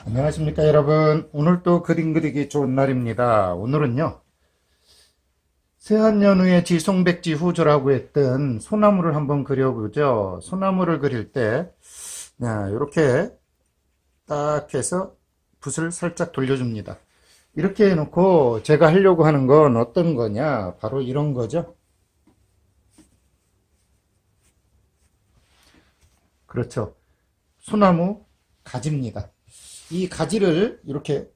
안녕하십니까 여러분. 오늘 또 그림 그리기 좋은 날입니다. 오늘은요 세한연우의 지송백지 후조라고 했던 소나무를 한번 그려보죠. 소나무를 그릴 때 이렇게 딱 해서 붓을 살짝 돌려줍니다. 이렇게 해놓고 제가 하려고 하는 건 어떤 거냐, 바로 이런 거죠. 그렇죠. 소나무 가지입니다. 이 가지를 이렇게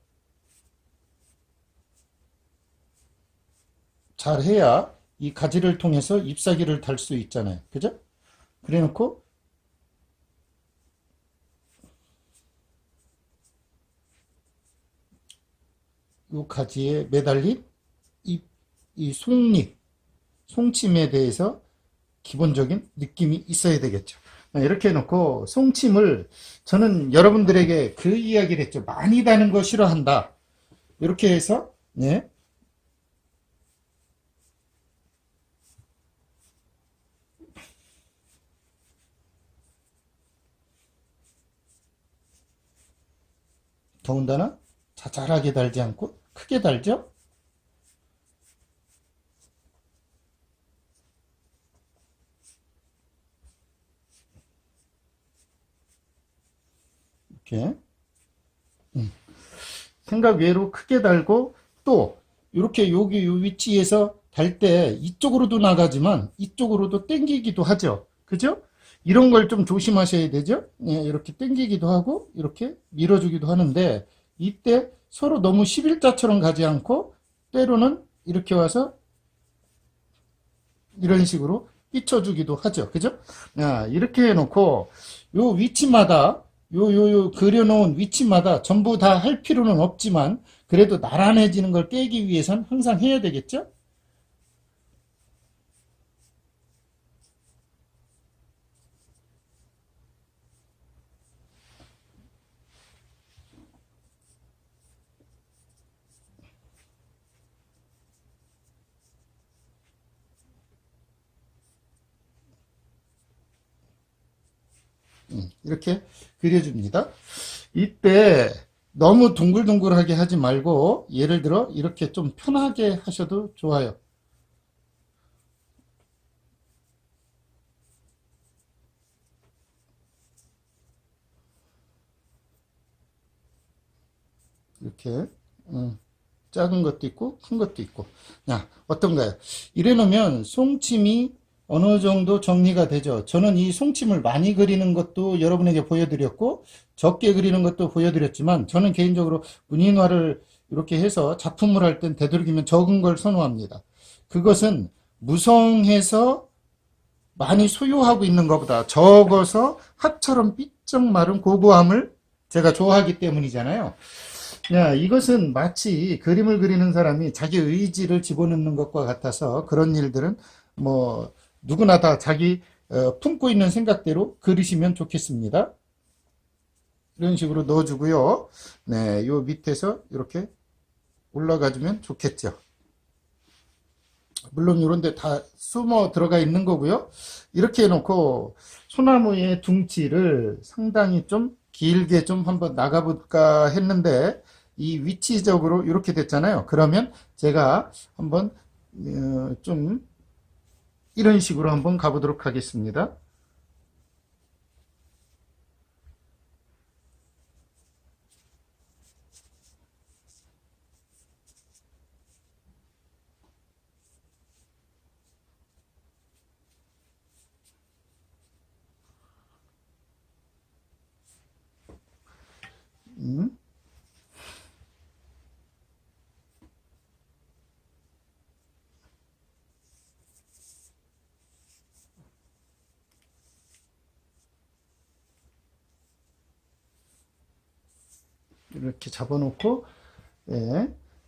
잘 해야 이 가지를 통해서 잎사귀를 달 수 있잖아요. 그죠? 그래 놓고 이 가지에 매달린 이 송잎, 송침에 대해서 기본적인 느낌이 있어야 되겠죠. 이렇게 해놓고 송침을 저는 여러분들에게 그 이야기를 했죠. 많이 다는 거 싫어한다. 이렇게 해서 더군다나 자잘하게 달지 않고 크게 달죠. 이렇게 생각 외로 크게 달고 또 이렇게 여기 요 위치에서 달 때 이쪽으로도 나가지만 이쪽으로도 당기기도 하죠. 그죠? 이런 걸 좀 조심하셔야 되죠. 이렇게 당기기도 하고 이렇게 밀어주기도 하는데 이때 서로 너무 11자처럼 가지 않고 때로는 이렇게 와서 이런 식으로 삐쳐주기도 하죠. 그죠? 이렇게 해놓고 요 위치마다 요 그려놓은 위치마다 전부 다 할 필요는 없지만 그래도 나란해지는 걸 깨기 위해선 항상 해야 되겠죠? 이렇게 그려줍니다. 이때 너무 둥글둥글하게 하지 말고 예를 들어 이렇게 좀 편하게 하셔도 좋아요. 이렇게 작은 것도 있고 큰 것도 있고. 어떤가요? 이래 놓으면 송침이 어느 정도 정리가 되죠. 저는 이 송침을 많이 그리는 것도 여러분에게 보여드렸고 적게 그리는 것도 보여드렸지만 저는 개인적으로 문인화를 이렇게 해서 작품을 할 땐 되도록이면 적은 걸 선호합니다. 그것은 무성해서 많이 소유하고 있는 것보다 적어서 합처럼 삐쩍 마른 고고함을 제가 좋아하기 때문이잖아요. 이것은 마치 그림을 그리는 사람이 자기 의지를 집어넣는 것과 같아서 그런 일들은 뭐 누구나 다 자기 품고 있는 생각대로 그리시면 좋겠습니다. 이런 식으로 넣어주고요. 요 밑에서 이렇게 올라가주면 좋겠죠. 물론 이런 데 다 숨어 들어가 있는 거고요. 이렇게 해놓고 소나무의 둥치를 상당히 좀 길게 좀 한번 나가볼까 했는데 이 위치적으로 이렇게 됐잖아요. 그러면 제가 한번 좀 이런 식으로 한번 가보도록 하겠습니다. 음, 이렇게 잡아놓고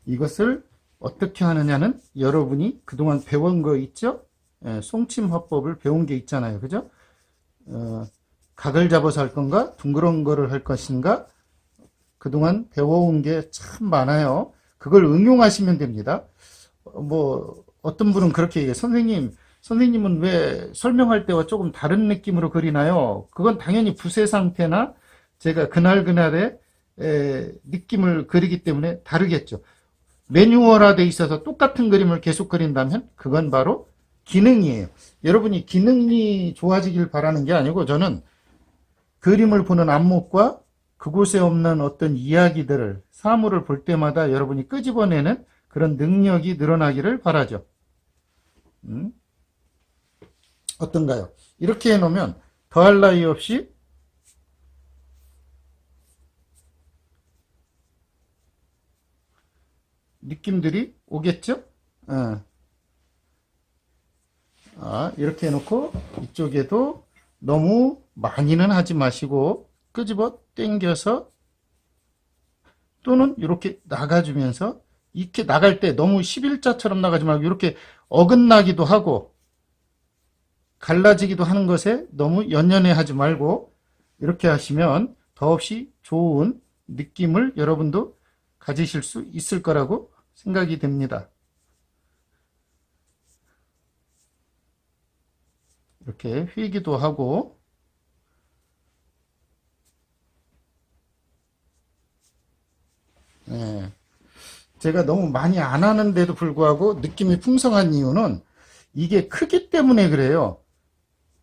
이것을 어떻게 하느냐는 여러분이 그동안 배운 거 있죠? 송침 화법을 배운 게 있잖아요. 그죠? 어, 각을 잡아서 할 건가? 둥그런 거를 할 것인가? 그동안 배워온 게 참 많아요. 그걸 응용하시면 됩니다. 뭐 어떤 분은 그렇게 얘기해요. 선생님은 왜 설명할 때와 조금 다른 느낌으로 그리나요? 그건 당연히 붓의 상태나 제가 그날그날의 느낌을 그리기 때문에 다르겠죠. 매뉴얼화되어 있어서 똑같은 그림을 계속 그린다면 그건 바로 기능이에요. 여러분이 기능이 좋아지길 바라는 게 아니고 저는 그림을 보는 안목과 그곳에 없는 어떤 이야기들을, 사물을 볼 때마다 여러분이 끄집어내는 그런 능력이 늘어나기를 바라죠. 어떤가요? 이렇게 해놓으면 더할 나위 없이 느낌들이 오겠죠? 이렇게 해놓고 이쪽에도 너무 많이는 하지 마시고 끄집어 당겨서 또는 이렇게 나가주면서 이렇게 나갈 때 너무 11자처럼 나가지 말고 이렇게 어긋나기도 하고 갈라지기도 하는 것에 너무 연연해 하지 말고 이렇게 하시면 더없이 좋은 느낌을 여러분도 가지실 수 있을 거라고 생각이 됩니다. 이렇게 휘기도 하고 제가 너무 많이 안 하는데도 불구하고 느낌이 풍성한 이유는 이게 크기 때문에 그래요.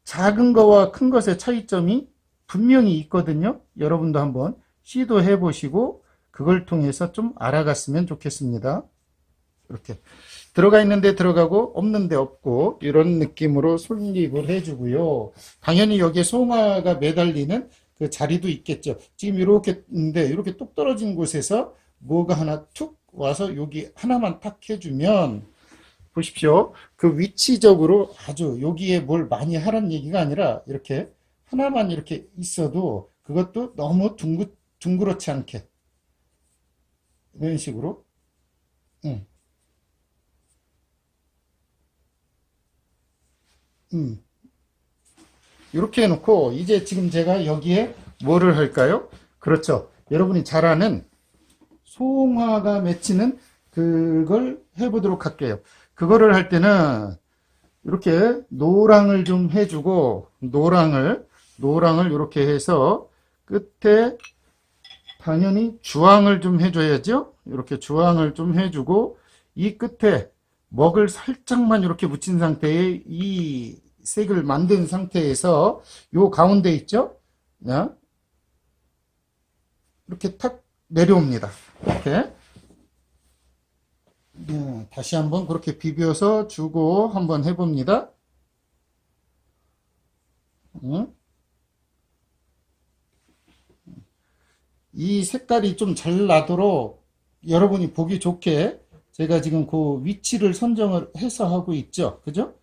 작은 거와 큰 것의 차이점이 분명히 있거든요. 여러분도 한번 시도해 보시고 그걸 통해서 좀 알아갔으면 좋겠습니다. 이렇게 들어가 있는데 들어가고 없는데 없고 이런 느낌으로 솔립을 해주고요. 당연히 여기에 송화가 매달리는 그 자리도 있겠죠. 지금 이렇게 있는데 이렇게 똑 떨어진 곳에서 뭐가 하나 툭 와서 여기 하나만 탁 해주면 보십시오. 그 위치적으로 아주 여기에 뭘 많이 하라는 얘기가 아니라 이렇게 하나만 이렇게 있어도 그것도 너무 둥그렇지 않게 이런 식으로 음, 음. 이렇게 해놓고 이제 지금 제가 여기에 뭐를 할까요? 그렇죠. 여러분이 잘 아는 소음화가 맺히는 그걸 해보도록 할게요. 그거를 할 때는 이렇게 노랑을 좀 해주고 노랑을 이렇게 해서 끝에 당연히 주황을 좀 해줘야죠. 이렇게 주황을 좀 해주고 이 끝에 먹을 살짝만 이렇게 묻힌 상태에 이 색을 만든 상태에서 요 가운데 있죠? 이렇게 탁 내려옵니다. 이렇게 다시 한번 그렇게 비벼서 주고 한번 해봅니다. 이 색깔이 좀 잘 나도록 여러분이 보기 좋게 제가 지금 그 위치를 선정을 해서 하고 있죠. 그죠?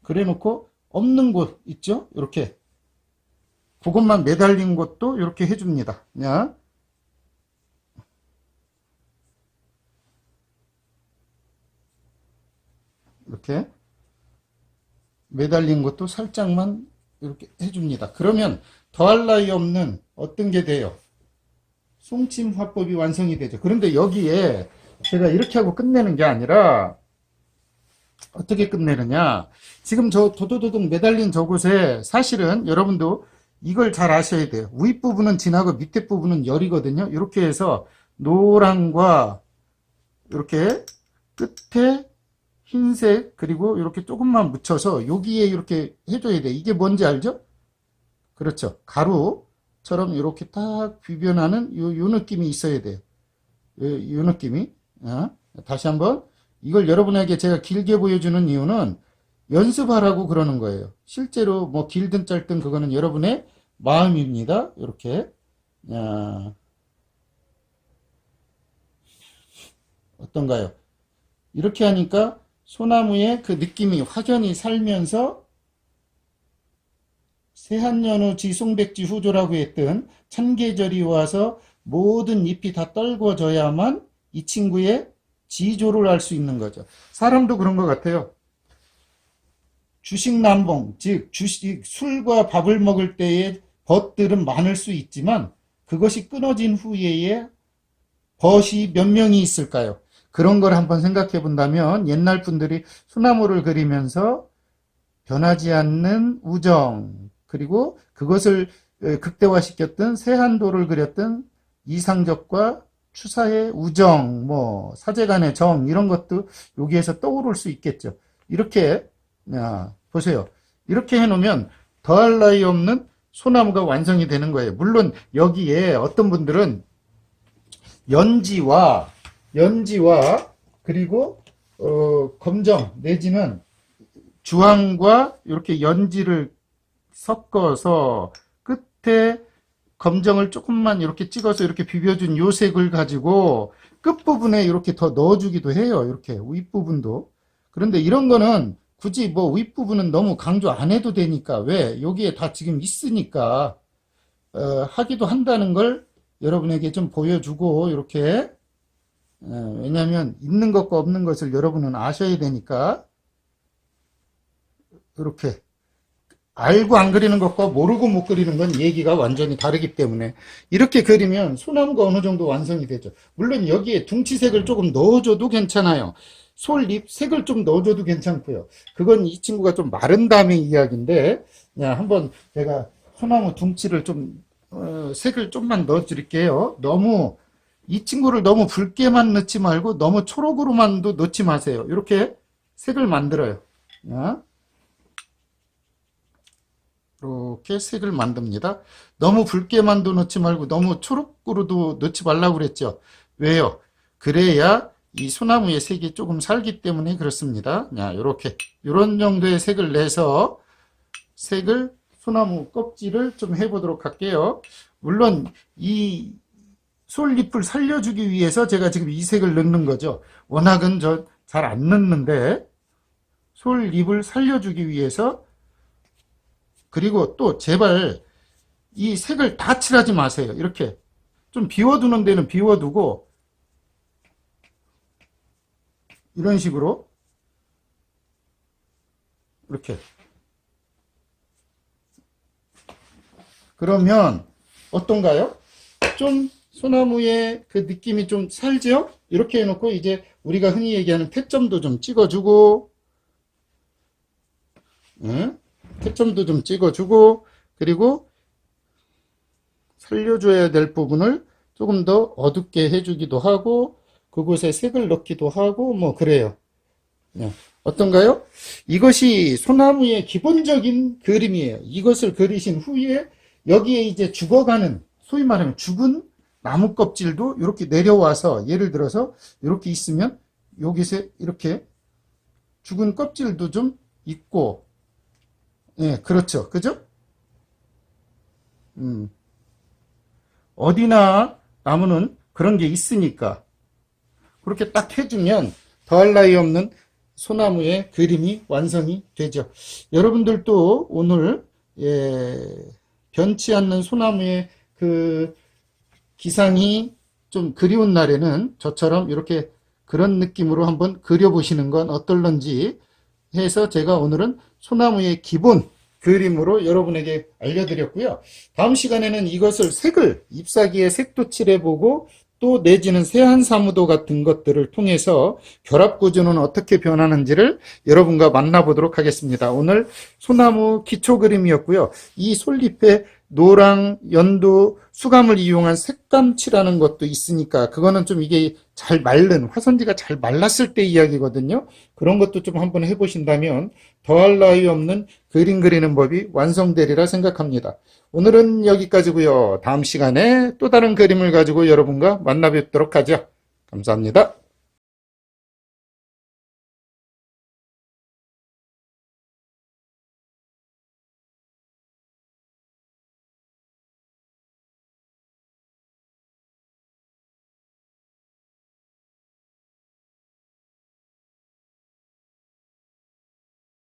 그래 놓고 없는 곳 있죠? 이렇게 그것만 매달린 것도 이렇게 해줍니다. 이렇게 매달린 것도 살짝만 이렇게 해줍니다. 그러면 더할 나위 없는 어떤 게 돼요? 송침 화법이 완성이 되죠. 그런데 여기에 제가 이렇게 하고 끝내는 게 아니라 어떻게 끝내느냐. 지금 저 도도도둑 매달린 저곳에 사실은 여러분도 이걸 잘 아셔야 돼요. 윗부분은 진하고 밑에 부분은 열이거든요. 이렇게 해서 노랑과 이렇게 끝에 흰색 그리고 이렇게 조금만 묻혀서 여기에 이렇게 해줘야 돼. 이게 뭔지 알죠? 그렇죠. 가루처럼 이렇게 딱 비변하는 요 느낌이 있어야 돼요. 요 느낌이. 다시 한번 이걸 여러분에게 제가 길게 보여주는 이유는 연습하라고 그러는 거예요. 실제로 뭐 길든 짧든 그거는 여러분의 마음입니다. 이렇게 어떤가요? 이렇게 하니까 소나무의 그 느낌이 확연히 살면서 세한연우 지송백지 후조라고 했던 찬계절이 와서 모든 잎이 다 떨궈져야만 이 친구의 지조를 알 수 있는 거죠. 사람도 그런 것 같아요. 주식남봉, 즉 술과 밥을 먹을 때의 벗들은 많을 수 있지만 그것이 끊어진 후에의 벗이 몇 명이 있을까요? 그런 걸 한번 생각해 본다면 옛날 분들이 소나무를 그리면서 변하지 않는 우정 그리고 그것을 극대화시켰던 세한도를 그렸던 이상적과 추사의 우정, 뭐 사제간의 정 이런 것도 여기에서 떠오를 수 있겠죠. 이렇게 보세요. 이렇게 해놓으면 더할 나위 없는 소나무가 완성이 되는 거예요. 물론 여기에 어떤 분들은 연지와 그리고 검정 내지는 주황과 이렇게 연지를 섞어서 끝에 검정을 조금만 이렇게 찍어서 이렇게 비벼준 요 색을 가지고 끝부분에 이렇게 더 넣어주기도 해요. 이렇게 윗부분도. 그런데 이런 거는 굳이 뭐 윗부분은 너무 강조 안 해도 되니까, 왜? 여기에 다 지금 있으니까 하기도 한다는 걸 여러분에게 좀 보여주고, 이렇게 왜냐하면 있는 것과 없는 것을 여러분은 아셔야 되니까, 이렇게 알고 안 그리는 것과 모르고 못 그리는 건 얘기가 완전히 다르기 때문에 이렇게 그리면 소나무가 어느 정도 완성이 되죠. 물론 여기에 둥치색을 조금 넣어줘도 괜찮아요. 솔잎 색을 좀 넣어줘도 괜찮고요. 그건 이 친구가 좀 마른 다음에 이야기인데, 한번 제가 소나무 둥치를 좀 색을 좀만 넣어드릴게요. 너무 이 친구를 너무 붉게만 넣지 말고 너무 초록으로만도 넣지 마세요. 이렇게 색을 만들어요. 이렇게 색을 만듭니다. 너무 붉게만도 넣지 말고 너무 초록으로도 넣지 말라고 그랬죠. 왜요? 그래야 이 소나무의 색이 조금 살기 때문에 그렇습니다. 이렇게 이런 정도의 색을 내서 소나무 껍질을 좀 해보도록 할게요. 물론 이 솔잎을 살려주기 위해서 제가 지금 이 색을 넣는 거죠. 워낙은 저 잘 안 넣는데 솔잎을 살려주기 위해서. 그리고 또 제발 이 색을 다 칠하지 마세요. 이렇게 좀 비워두는 데는 비워두고 이런 식으로 이렇게 그러면 어떤가요? 좀 소나무의 그 느낌이 좀 살죠? 이렇게 해놓고 이제 우리가 흔히 얘기하는 태점도 좀 찍어주고, 태점도 좀 찍어주고, 그리고 살려줘야 될 부분을 조금 더 어둡게 해주기도 하고, 그곳에 색을 넣기도 하고, 뭐 그래요. 어떤가요? 이것이 소나무의 기본적인 그림이에요. 이것을 그리신 후에 여기에 이제 죽어가는, 소위 말하면 죽은 나무 껍질도 이렇게 내려와서, 예를 들어서 이렇게 있으면 여기서 이렇게 죽은 껍질도 좀 있고, 그렇죠. 그죠? 어디나 나무는 그런 게 있으니까 그렇게 딱 해주면 더할 나위 없는 소나무의 그림이 완성이 되죠. 여러분들도 오늘 변치 않는 소나무의 그 기상이 좀 그리운 날에는 저처럼 이렇게 그런 느낌으로 한번 그려보시는 건 어떨런지 해서 제가 오늘은 소나무의 기본 그림으로 여러분에게 알려드렸고요. 다음 시간에는 이것을 색을 잎사귀에 색도 칠해보고 또 내지는 세안사무도 같은 것들을 통해서 결합구조는 어떻게 변하는지를 여러분과 만나보도록 하겠습니다. 오늘 소나무 기초 그림이었고요. 이 솔잎에 노랑, 연두, 수감을 이용한 색감칠하는 것도 있으니까 그거는 좀 이게 잘 마른, 화선지가 잘 말랐을 때 이야기거든요. 그런 것도 좀 한번 해보신다면 더할 나위 없는 그림 그리는 법이 완성되리라 생각합니다. 오늘은 여기까지고요. 다음 시간에 또 다른 그림을 가지고 여러분과 만나 뵙도록 하죠. 감사합니다.